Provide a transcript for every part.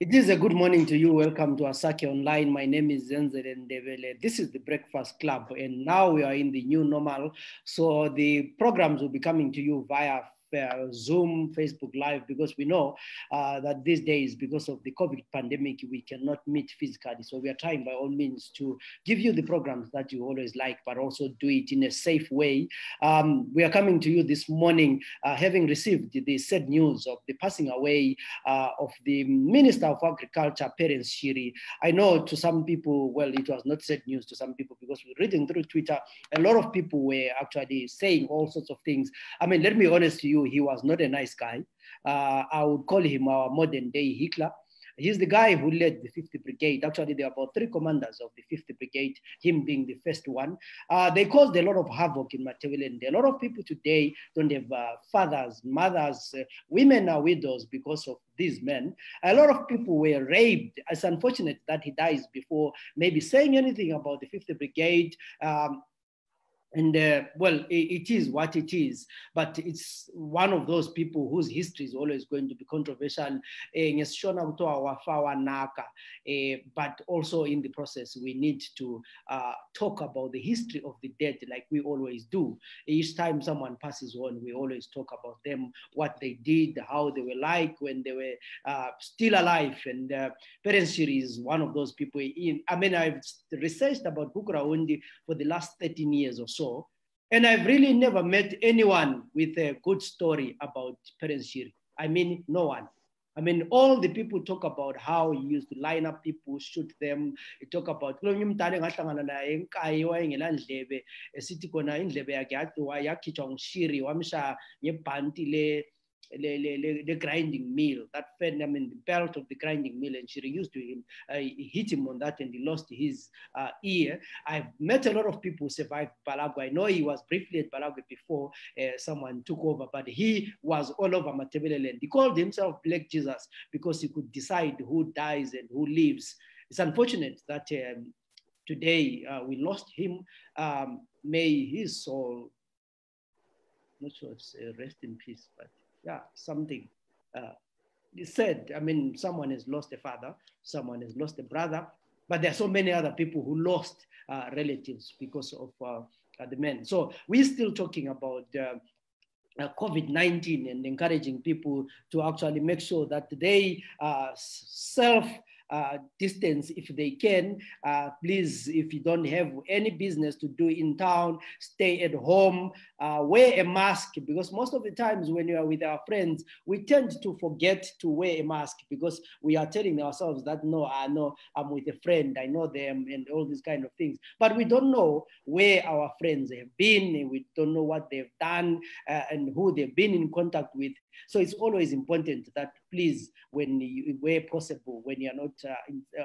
It is a good morning to you. Welcome to Asake Online. My name is Zenzele Ndebele. This is the Breakfast Club, and now we are in the new normal. So the programs will be coming to you via Zoom, Facebook Live, because we know that these days, because of the COVID pandemic, we cannot meet physically. So we are trying by all means to give you the programs that you always like, but also do it in a safe way. We are coming to you this morning, having received the sad news of the passing away of the Minister of Agriculture, Perence Shiri. I know to some people, well, it was not sad news to some people because we're reading through Twitter, a lot of people were actually saying all sorts of things. I mean, let me be honest to you, he was not a nice guy. I would call him our modern day Hitler. He's the guy who led the 50th Brigade. Actually, there are about 3 commanders of the 50th Brigade, him being the first one. They caused a lot of havoc in Matebele. A lot of people today don't have fathers, mothers, women are widows because of these men. A lot of people were raped. It's unfortunate that he dies before maybe saying anything about the 50th Brigade. Well, it is what it is, but it's one of those people whose history is always going to be controversial. But also in the process, we need to talk about the history of the dead like we always do. Each time someone passes on, we always talk about them, what they did, how they were like when they were still alive. And Perence Shiri is one of those people. I've researched about Bukuraundi for the last 13 years or so. And I've really never met anyone with a good story about Perence Shiri. I mean, no one. I mean, all the people talk about how he used to line up people, shoot them. He talk about the grinding mill, that fed him in the belt of the grinding mill, and she used to him. He hit him on that and he lost his ear. I've met a lot of people who survived Balago. I know he was briefly at Balago before someone took over, but he was all over Matebele land. He called himself Black Jesus because he could decide who dies and who lives. It's unfortunate that today we lost him. May his soul, not sure it's rest in peace, but yeah, something. He said, I mean, someone has lost a father, someone has lost a brother, but there are so many other people who lost relatives because of the men. So we're still talking about COVID-19 and encouraging people to actually make sure that they self distance if they can. Please, if you don't have any business to do in town, stay at home, wear a mask, because most of the times when you are with our friends, we tend to forget to wear a mask because we are telling ourselves that, no, I know I'm with a friend, I know them, and all these kind of things. But we don't know where our friends have been, and we don't know what they've done and who they've been in contact with. So it's always important that please, when you, where possible, when you're not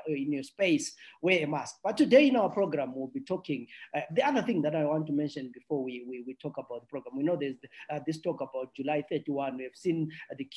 in your space, wear a mask. But today in our program, we'll be talking, the other thing that I want to mention before we talk about the program, we know there's this talk about July 31. We have seen the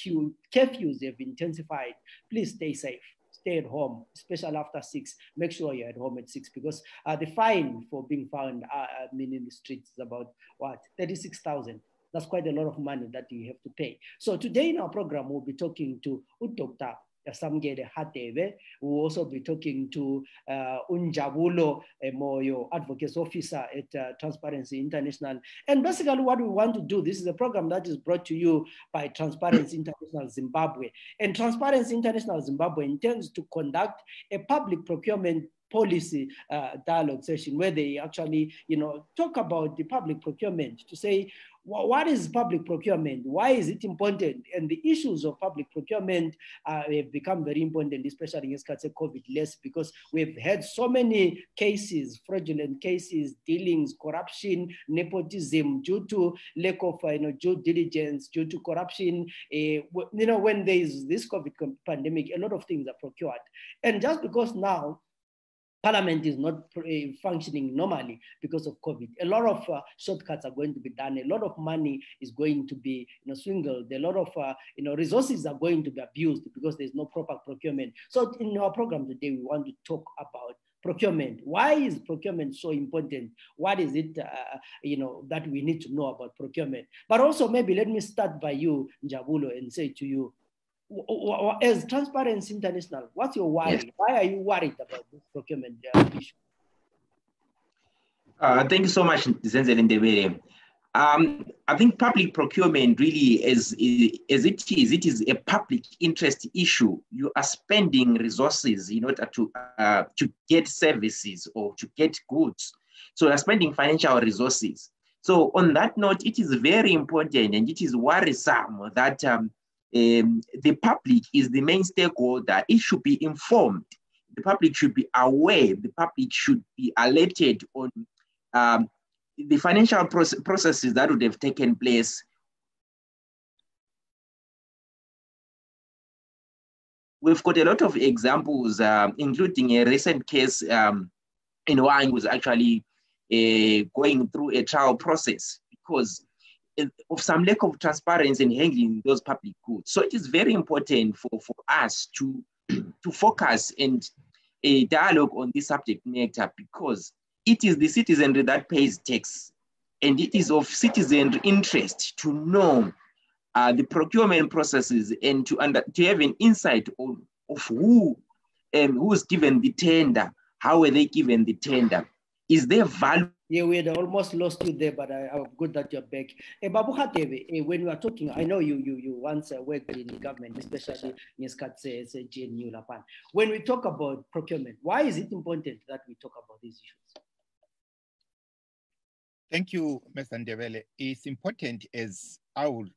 curfews have intensified. Please stay safe. Stay at home, especially after 6. Make sure you're at home at 6, because the fine for being found in the streets is about, what, 36,000. That's quite a lot of money that you have to pay. So today in our program, we'll be talking to Dr. Samkele Hadebe. We'll also be talking to Njabulo Moyo, Advocacy Officer at Transparency International. And basically what we want to do, this is a program that is brought to you by Transparency International Zimbabwe. And Transparency International Zimbabwe intends to conduct a public procurement policy dialogue session where they actually, talk about the public procurement, to say, what is public procurement? Why is it important? And the issues of public procurement have become very important, especially in COVID less, because we've had so many cases, fraudulent cases, dealings, corruption, nepotism, due to lack of due diligence, due to corruption. When there is this COVID pandemic, a lot of things are procured. And just because now Parliament is not functioning normally because of COVID, a lot of shortcuts are going to be done. A lot of money is going to be swindled. A lot of resources are going to be abused because there's no proper procurement. So in our program today, we want to talk about procurement. Why is procurement so important? What is it that we need to know about procurement? But also, maybe let me start by you, Njabulo, and say to you, as Transparency International, what's your worry? Yes. Why are you worried about this procurement issue? Thank you so much, Zenzele Ndebele. I think public procurement really, as it is a public interest issue. You are spending resources in order to get services or to get goods. So you are spending financial resources. So on that note, it is very important and it is worrisome that the public is the main stakeholder. It should be informed. The public should be aware. The public should be alerted on the financial processes that would have taken place. We've got a lot of examples, including a recent case in wine was actually going through a trial process because of some lack of transparency in handling those public goods. So it is very important for us to focus and a dialogue on this subject matter because it is the citizenry that pays tax, and it is of citizen interest to know the procurement processes and to have an insight of who's given the tender, how were they given the tender, is there value? Yeah, we had almost lost you there, but I'm good that you're back. Babu Hadebe, when we are talking, I know you once worked in the government, especially in Skatse, GNU, Lapan. When we talk about procurement, why is it important that we talk about these issues? Thank you, Mr. Ndebele. It's important, as I will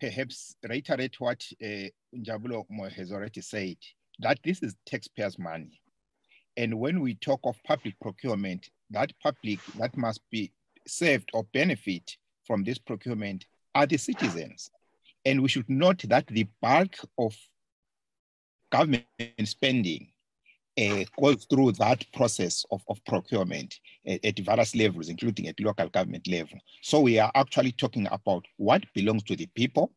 perhaps reiterate what Njabulo Moyo has already said, that this is taxpayers' money. And when we talk of public procurement, that public that must be served or benefit from this procurement are the citizens. And we should note that the bulk of government spending goes through that process of procurement at various levels, including at local government level. So we are actually talking about what belongs to the people,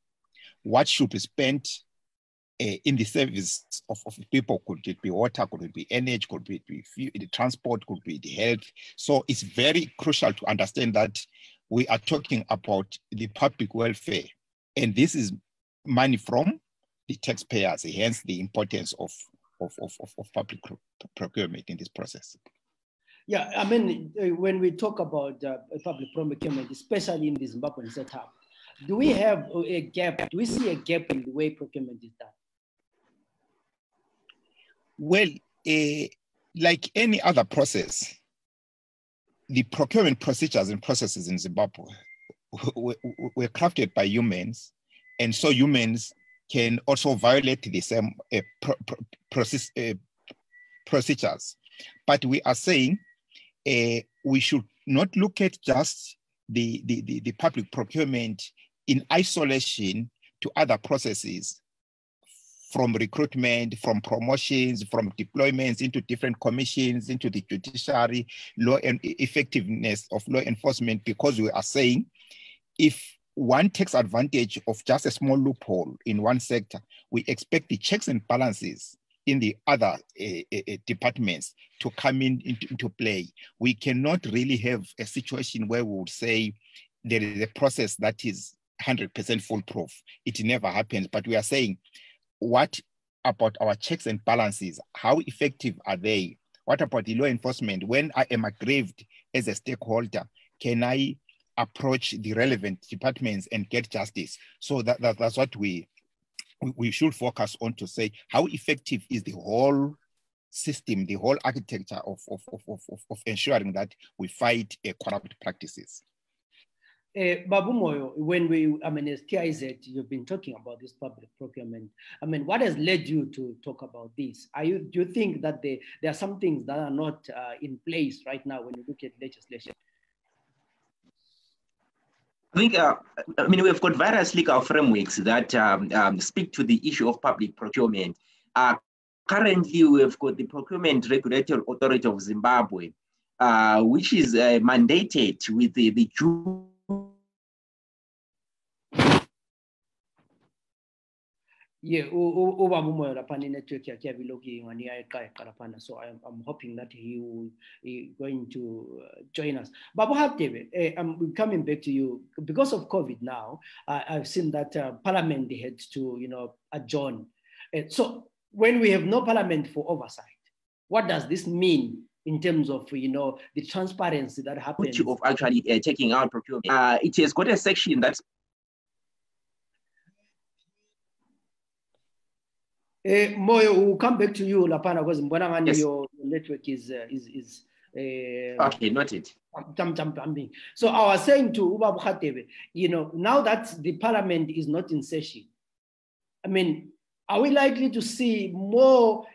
what should be spent in the service of people. Could it be water, could it be energy, could it be the transport, could it be the health. So it's very crucial to understand that we are talking about the public welfare. And this is money from the taxpayers, hence the importance of public procurement in this process. Yeah, I mean, when we talk about public procurement, especially in the Zimbabwean setup, do we have a gap? Do we see a gap in the way procurement is done? Well, like any other process, the procurement procedures and processes in Zimbabwe were crafted by humans, and so humans can also violate the same procedures. But we are saying we should not look at just the public procurement in isolation to other processes, from recruitment, from promotions, from deployments into different commissions, into the judiciary, law and effectiveness of law enforcement, because we are saying if one takes advantage of just a small loophole in one sector, we expect the checks and balances in the other departments to come into play. We cannot really have a situation where we would say there is a process that is 100% foolproof. It never happens, but we are saying, what about our checks and balances? How effective are they? What about the law enforcement? When I am aggrieved as a stakeholder, can I approach the relevant departments and get justice? So that's what we should focus on, to say how effective is the whole system, the whole architecture of ensuring that we fight corrupt practices. Babu Moyo, as TIZ, you've been talking about this public procurement. What has led you to talk about this? Do you think that there are some things that are not in place right now when you look at legislation? I think, we've got various legal frameworks that speak to the issue of public procurement. Currently, we've got the Procurement Regulatory Authority of Zimbabwe, which is mandated with the Yeah, so I'm hoping that he will going to join us. Babu Hadebe, I'm coming back to you. Because of COVID now, I've seen that Parliament had to, adjourn So when we have no parliament for oversight, what does this mean in terms of, the transparency that happens? Of actually checking out procurement. It has got a section that's Moyo, we'll come back to you, Lapana, because yes. your network is okay, noted. So I was saying to Ubab Hadebe, now that the parliament is not in session, I mean, are we likely to see more,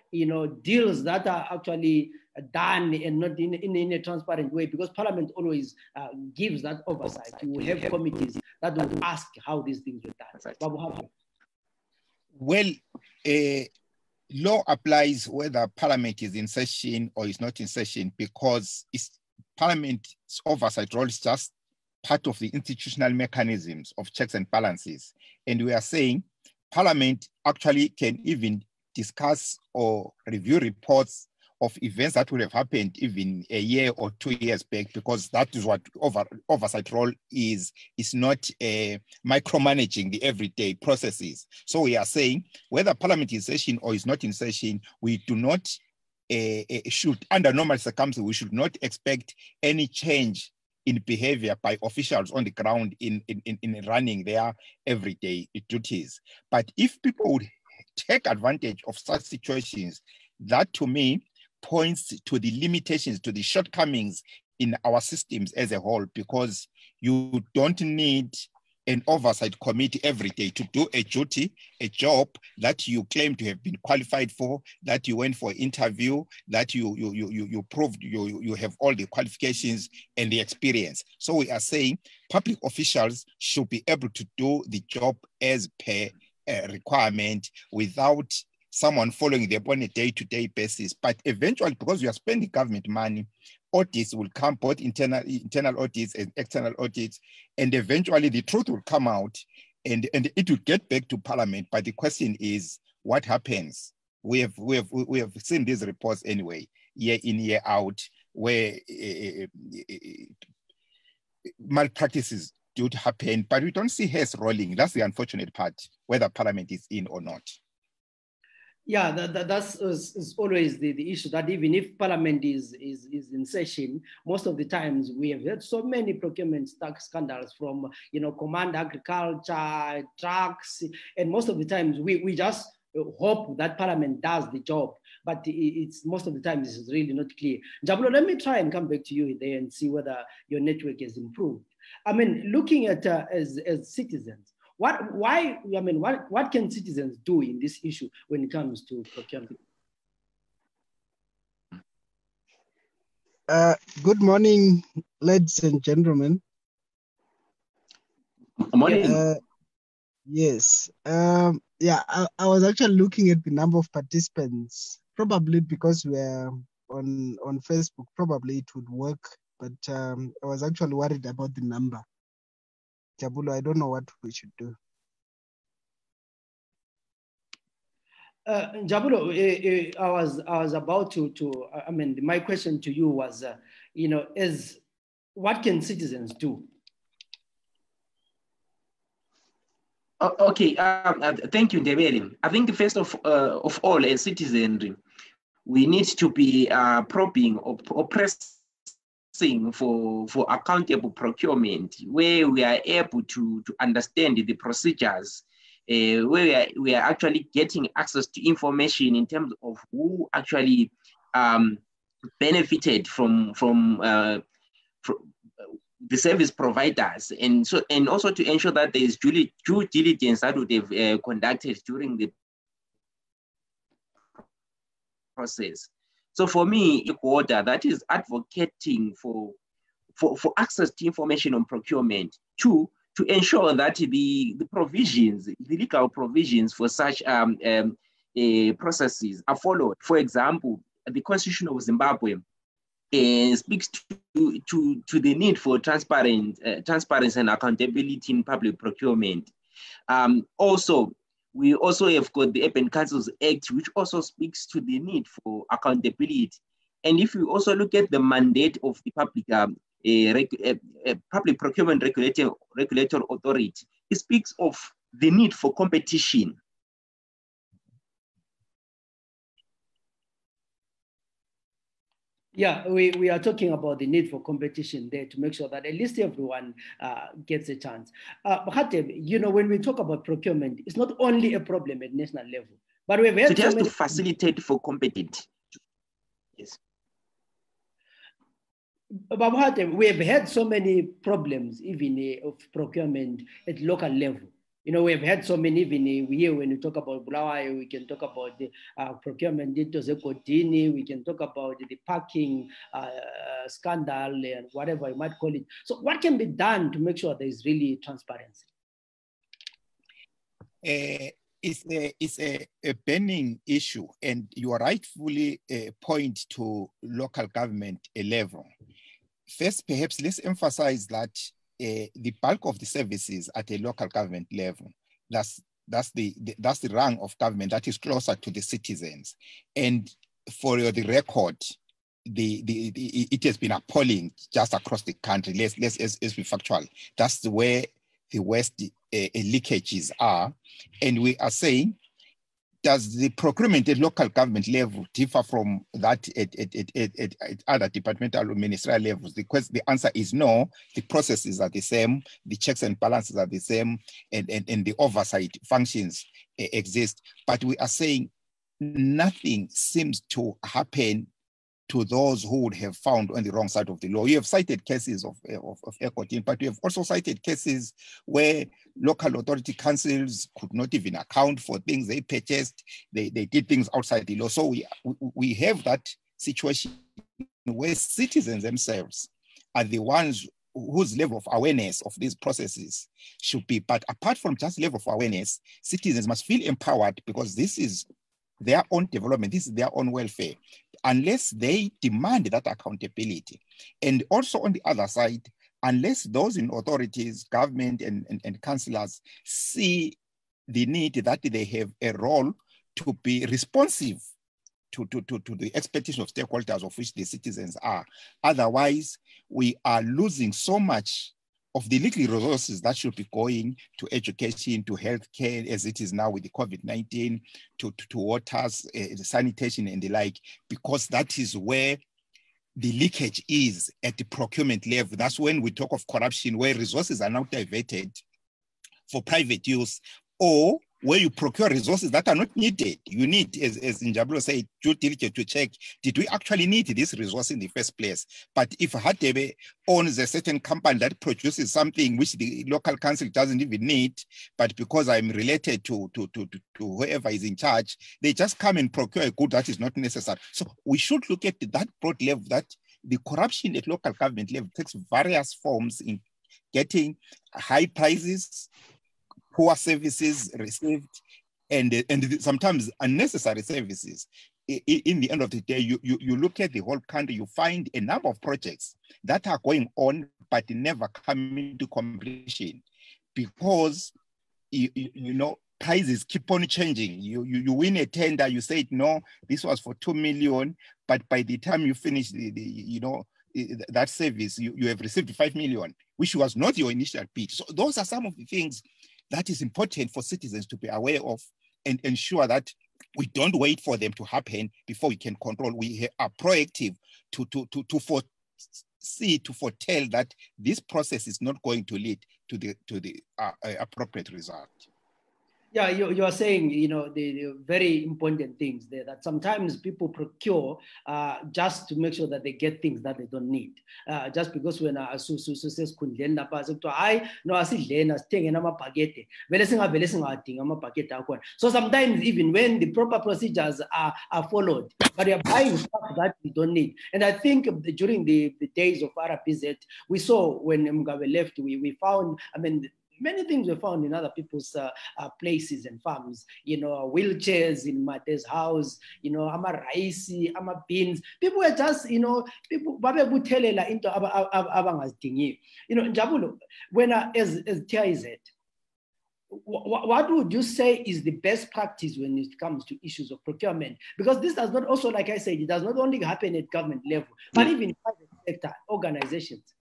deals that are actually done and not in a transparent way? Because parliament always gives that oversight. You will have committees that will ask how these things were done. Well, law applies whether parliament is in session or is not in session, because parliament's oversight role is just part of the institutional mechanisms of checks and balances. And we are saying parliament actually can even discuss or review reports of events that would have happened even a year or 2 years back, because that is what oversight role is not micromanaging the everyday processes. So we are saying whether parliament is in session or is not in session, we do not should, under normal circumstances, we should not expect any change in behavior by officials on the ground in running their everyday duties. But if people would take advantage of such situations, that to me points to the limitations, to the shortcomings in our systems as a whole, because you don't need an oversight committee every day to do a duty, a job that you claim to have been qualified for, that you went for interview, that you proved you have all the qualifications and the experience. So we are saying public officials should be able to do the job as per requirement without someone following them on a day-to-day basis. But eventually, because you are spending government money, audits will come, both internal audits and external audits, and eventually the truth will come out and it will get back to parliament. But the question is, what happens? We have seen these reports anyway, year in, year out, where malpractices do happen, but we don't see hairs rolling. That's the unfortunate part, whether parliament is in or not. Yeah, that's is always the issue, that even if parliament is in session, most of the times we have had so many procurement scandals from, command agriculture, trucks, and most of the times we just hope that parliament does the job, but it's most of the time this is really not clear. Njabulo, let me try and come back to you there and see whether your network has improved. I mean, looking at as citizens, what can citizens do in this issue when it comes to procurement? Good morning, ladies and gentlemen. Good morning. Yes. I was actually looking at the number of participants, probably because we're on Facebook, probably it would work, but I was actually worried about the number. Njabulo, I don't know what we should do. Njabulo, I was about to I mean, my question to you was, is what can citizens do? Okay, thank you, Ndebele. I think first of all, as citizenry, we need to be probing or pressing for accountable procurement, where we are able to understand the procedures, where we are actually getting access to information in terms of who actually benefited from the service providers, and also to ensure that there is due diligence that would have conducted during the process. So for me, Equator, that is advocating for access to information on procurement, to ensure that the provisions, the legal provisions for such processes are followed. For example, the Constitution of Zimbabwe speaks to the need for transparency and accountability in public procurement. Also, we also have got the Urban Councils Act, which also speaks to the need for accountability. And if you also look at the mandate of the Public Procurement Regulatory Authority, it speaks of the need for competition. Yeah, we are talking about the need for competition there to make sure that at least everyone gets a chance. Hadebe, you know, when we talk about procurement, it's not only a problem at national level, but we've had so it has to facilitate for competent. Yes. But we have had so many problems even of procurement at local level. You know, we've had so many, even here when we talk about Bulawayo, we can talk about the procurement into Zekodini, we can talk about the parking scandal and whatever you might call it. So what can be done to make sure there is really transparency? It's a burning issue, and you are rightfully point to local government level. First, perhaps let's emphasize that the bulk of the services at a local government level, that's the rank of government that is closer to the citizens. And for the record, it has been appalling just across the country. Let's be factual. That's where the worst leakages are, and we are saying, does the procurement at local government level differ from that at other departmental or ministerial levels? The answer is no. The processes are the same, the checks and balances are the same, and the oversight functions exist. But we are saying nothing seems to happen to those who would have found on the wrong side of the law. You have cited cases of ECOTIN, but you have also cited cases where local authority councils could not even account for things they purchased. They did things outside the law. So we have that situation where citizens themselves are the ones whose level of awareness of these processes should be. But apart from just level of awareness, citizens must feel empowered, because this is their own development, this is their own welfare, unless they demand that accountability. And also on the other side, unless those in authorities, government and councillors see the need that they have a role to be responsive to the expectation of stakeholders of which the citizens are. Otherwise, we are losing so much of the little resources that should be going to education, to healthcare, as it is now with the COVID-19, to waters, sanitation and the like, because that is where the leakage is at the procurement level. That's when we talk of corruption, where resources are now diverted for private use, or where you procure resources that are not needed. You need, as Njabulo said, due diligence to check, did we actually need this resource in the first place? But if Hadebe owns a certain company that produces something which the local council doesn't even need, but because I'm related to whoever is in charge, they just come and procure a good that is not necessary. So we should look at that broad level, that the corruption at local government level takes various forms in getting high prices, poor services received, and sometimes unnecessary services. In the end of the day, you look at the whole country, you find a number of projects that are going on but never come into completion, because you know, prices keep on changing. You win a tender, you say, no, this was for 2 million, but by the time you finish that service, you have received 5 million, which was not your initial bid. So those are some of the things that is important for citizens to be aware of, and ensure that we don't wait for them to happen before we can control. We are proactive to foretell that this process is not going to lead to the appropriate result. Yeah, you are saying, you know, the very important things there, that sometimes people procure just to make sure that they get things that they don't need. Just because when says so sometimes even when the proper procedures are followed, but you're buying stuff that you don't need. And I think during the days of RPZ, we saw when Mugabe left, we found, I mean, many things were found in other people's places and farms, you know, wheelchairs in Mate's house, you know, ama raisi, ama beans. People were just, you know, people, into you know, Njabulo, when as TIZ, what would you say is the best practice when it comes to issues of procurement? Because this does not also, like I said, it does not only happen at government level, but even private sector organizations.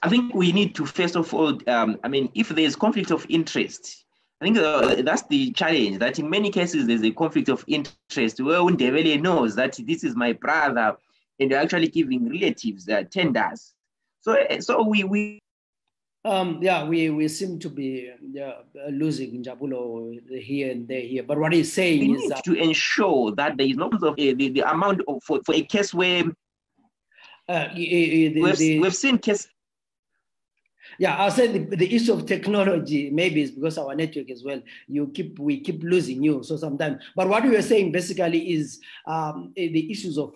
I think we need to, first of all, I mean, if there's conflict of interest, I think that's the challenge, that in many cases there's a conflict of interest where Ndebele knows that this is my brother and they're actually giving relatives tenders. So we seem to be losing Njabulo here and there here. But what he's saying we is need to ensure that there is no the amount of for a case where we've seen cases. Yeah, I'll say the issue of technology, maybe it's because our network as well. We keep losing you. So sometimes, but what we were saying basically is the issues of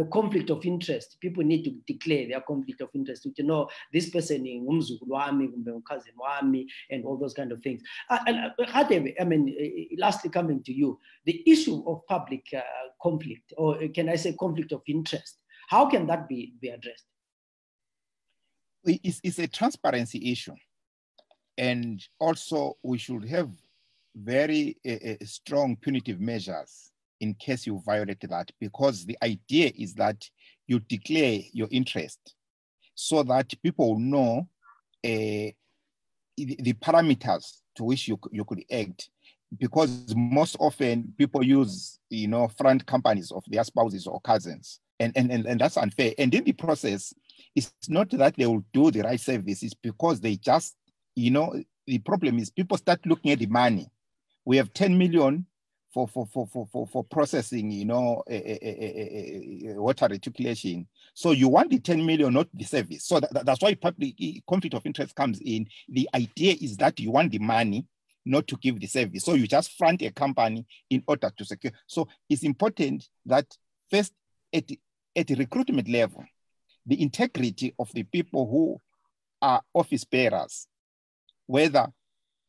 conflict of interest. People need to declare their conflict of interest. You know, this person in cousin wami, and all those kind of things. And Hadebe, I mean, lastly coming to you, the issue of public conflict, or can I say conflict of interest? How can that be addressed? It's a transparency issue. And also we should have very strong punitive measures in case you violate that, because the idea is that you declare your interest so that people know the parameters to which you could act, because most often people use, front companies of their spouses or cousins, and that's unfair. And in the process, it's not that they will do the right service, it's because they just, the problem is people start looking at the money. We have 10 million for processing, water reticulation. So you want the 10 million, not the service. So that's why public conflict of interest comes in. The idea is that you want the money, not to give the service. So you just front a company in order to secure. So it's important that first at the recruitment level, the integrity of the people who are office bearers, whether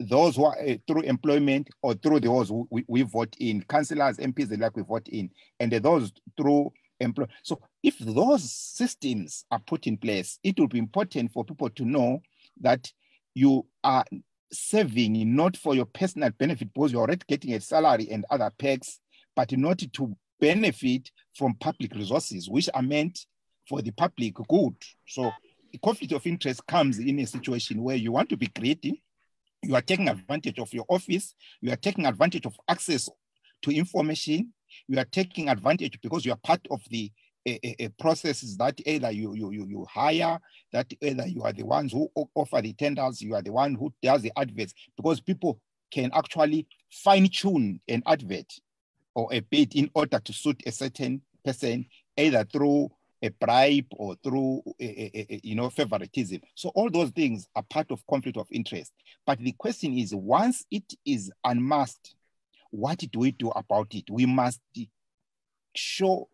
those who are through employment or through those who we vote in, councillors, MPs, like we vote in, and those through employment. So if those systems are put in place, it will be important for people to know that you are serving not for your personal benefit, because you're already getting a salary and other perks, but not to benefit from public resources, which are meant for the public good. So the conflict of interest comes in a situation where you want to be creative, you are taking advantage of your office, you are taking advantage of access to information, you are taking advantage because you are part of the processes that either you hire, that either you are the ones who offer the tenders, you are the one who does the adverts, because people can actually fine-tune an advert or a bid in order to suit a certain person, either through a bribe or through favoritism. So all those things are part of conflict of interest. But the question is, once it is unmasked, what do we do about it? We must show,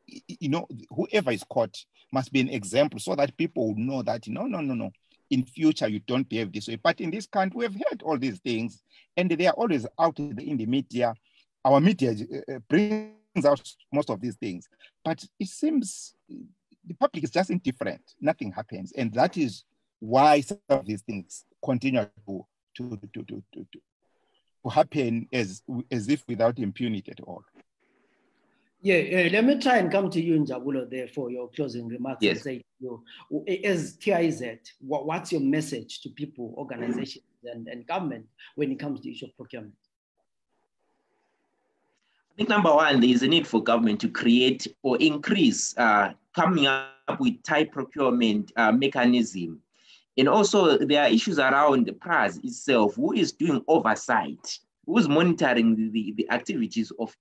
whoever is caught must be an example so that people will know that no, in future you don't behave this way. But in this country, we've heard all these things and they are always out in the media. Our media brings out most of these things, but it seems the public is just indifferent. Nothing happens. And that is why some of these things continue to happen as if without impunity at all. Yeah, let me try and come to you, Njabulo, there for your closing remarks. Yes. And say, as TIZ, what's your message to people, organizations, and government when it comes to the issue of procurement? I think number one, there is a need for government to create or increase coming up with tight procurement mechanism. And also there are issues around the PRAS itself. Who is doing oversight? Who's monitoring the activities of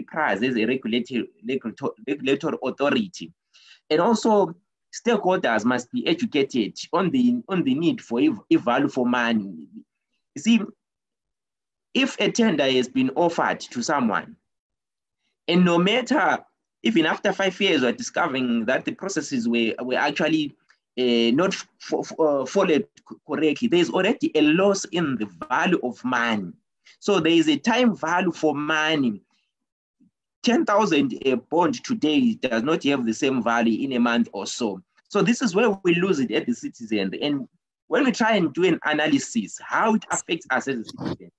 PRAS as a regulatory authority? And also stakeholders must be educated on the need for a value for money. You see, if a tender has been offered to someone, and no matter, even after 5 years, we're discovering that the processes were actually not followed correctly, there's already a loss in the value of money. So there is a time value for money. 10,000 a bond today does not have the same value in a month or so. So this is where we lose it at the citizen. And when we try and do an analysis, how it affects us as a citizen.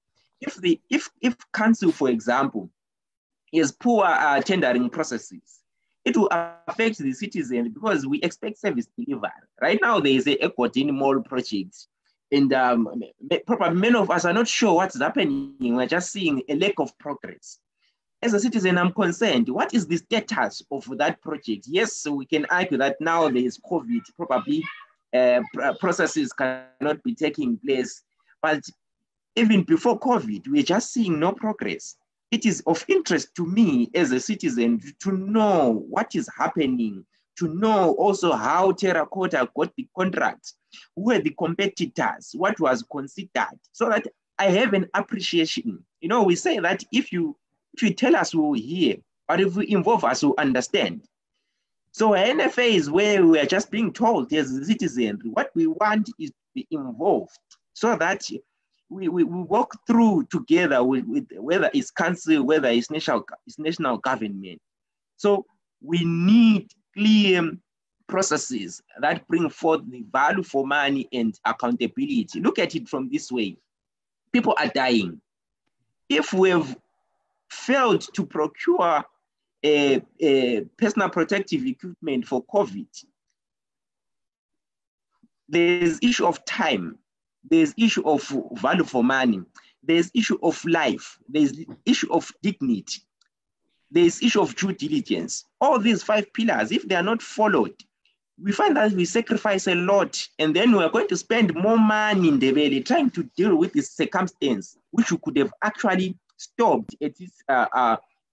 If council, for example, is poor tendering processes, it will affect the citizen because we expect service delivery. Right now, there is a Equatini Mall project And probably many of us are not sure what's happening. We're just seeing a lack of progress. As a citizen, I'm concerned. What is the status of that project? Yes, so we can argue that now there is COVID, probably processes cannot be taking place. But even before COVID, we're just seeing no progress. It is of interest to me as a citizen to know what is happening, to know also how Terracotta got the contract, who were the competitors, what was considered, so that I have an appreciation. You know, we say that if you tell us, we will hear, but if we involve us, we'll understand. So NFA is where we are just being told as a citizen, what we want is to be involved so that we walk through together with whether it's council, whether it's national government. So we need clear processes that bring forth the value for money and accountability. Look at it from this way. People are dying. If we've failed to procure a personal protective equipment for COVID, there's issue of time, there's issue of value for money, there's issue of life, there's issue of dignity, there's issue of due diligence. All these 5 pillars, if they are not followed, we find that we sacrifice a lot, and then we are going to spend more money in Ndebele trying to deal with this circumstance, which we could have actually stopped at this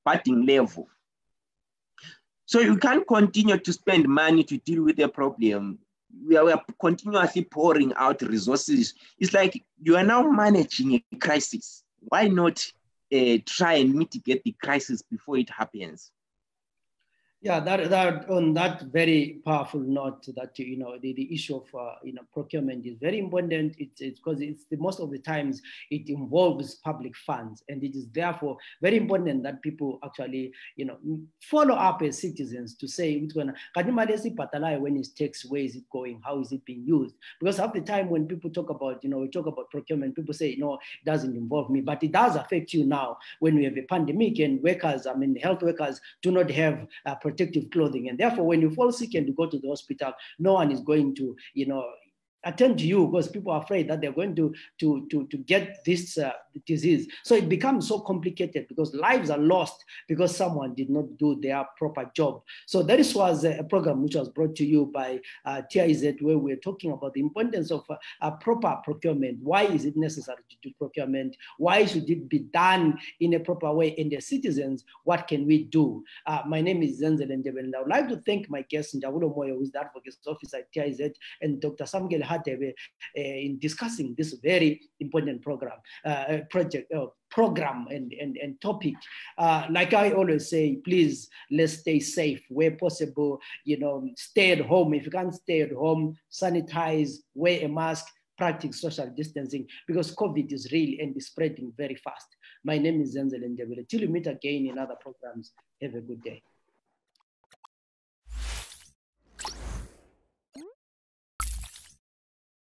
batting level. So you can't continue to spend money to deal with a problem. We are continuously pouring out resources. It's like you are now managing a crisis. Why not try and mitigate the crisis before it happens? Yeah, that on that very powerful note, that the issue of procurement is very important. It's because most of the times it involves public funds, and it is therefore very important that people actually follow up as citizens to say when is tax, where is it going, how is it being used? Because half the time when people talk about we talk about procurement, people say no, it doesn't involve me, but it does affect you now when we have a pandemic and workers, health workers do not have protective clothing, and therefore when you fall sick and you go to the hospital, no one is going to attend to you because people are afraid that they're going to get this disease. So it becomes so complicated because lives are lost because someone did not do their proper job. So this was a program which was brought to you by TIZ, where we're talking about the importance of proper procurement. Why is it necessary to do procurement? Why should it be done in a proper way? And the citizens, what can we do? My name is Zenzele Ndebele, and I would like to thank my guest, Njabulo Moyo, who is the Advocacy Officer at TIZ, and Dr. Samkele Hadebe in discussing this very important program and topic. Like I always say, please, let's stay safe where possible. Stay at home. If you can't stay at home, sanitize, wear a mask, practice social distancing, because COVID is real and is spreading very fast. My name is Zenzele Ndebele. Till we meet again in other programs, have a good day.